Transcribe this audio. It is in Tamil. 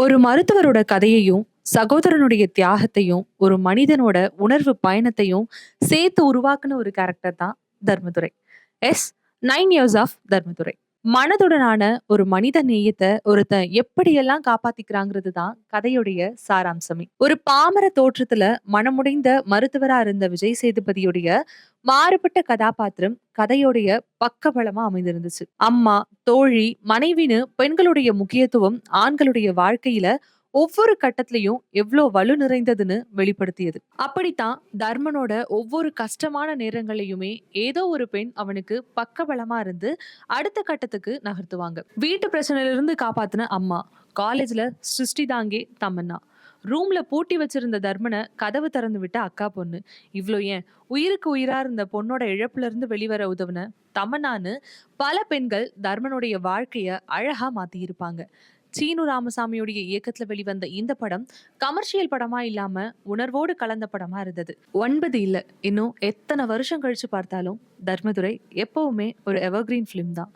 ஒரு மருத்துவரோட கதையையும், சகோதரனுடைய தியாகத்தையும், ஒரு மனிதனோட உணர்வு பயணத்தையும் சேர்த்து உருவாக்குன ஒரு கேரக்டர் தான் Dharmadurai. Yes 9 years of Dharmadurai. மனதுடனான ஒரு மனித நேயத்த ஒருத்தன் எப்படியெல்லாம் காப்பாத்திக்கிறாங்கிறது தான் கதையுடைய சாராம்சமே. ஒரு பாமர தோற்றத்துல மனமுடைந்த மருத்துவரா இருந்த விஜய் சேதுபதியுடைய மாறுபட்ட கதாபாத்திரம் கதையுடைய பக்கபலமா அமைந்திருந்துச்சு. அம்மா, தோழி, மனைவின்னு பெண்களுடைய முக்கியத்துவம் ஆண்களுடைய வாழ்க்கையில ஒவ்வொரு கட்டத்திலயும் எவ்ளோ வலு நிறைந்ததுன்னு வெளிப்படுத்தியது. அப்படித்தான் தர்மனோட ஒவ்வொரு கஷ்டமான நேரங்களையுமே ஏதோ ஒரு பெண் அவனுக்கு பக்கபலமா இருந்து அடுத்த கட்டத்துக்கு நகர்த்துவாங்க. வீட்டு பிரச்சனையில இருந்து காப்பாத்துன அம்மா, காலேஜ்ல சிருஷ்டி தாங்கே தமன்னா, ரூம்ல பூட்டி வச்சிருந்த தர்மன கதவு திறந்து விட்ட அக்கா பொண்ணு, இவ்ளோ ஏன் உயிருக்கு உயிரா இருந்த பொண்ணோட இழப்புல இருந்து வெளிவர உதவுன தமன்னான்னு பல பெண்கள் தர்மனுடைய வாழ்க்கைய அழகா மாத்தி இருப்பாங்க. சீனு ராமசாமியுடைய இயக்கத்துல வெளிவந்த இந்த படம் கமர்ஷியல் படமா இல்லாம உணர்வோடு கலந்த படமா இருந்தது. 9 இல்ல, இன்னும் எத்தனை வருஷம் கழிச்சு பார்த்தாலும் தர்மதுரை எப்பவுமே ஒரு எவர்கிரீன் ஃபிலிம் தான்.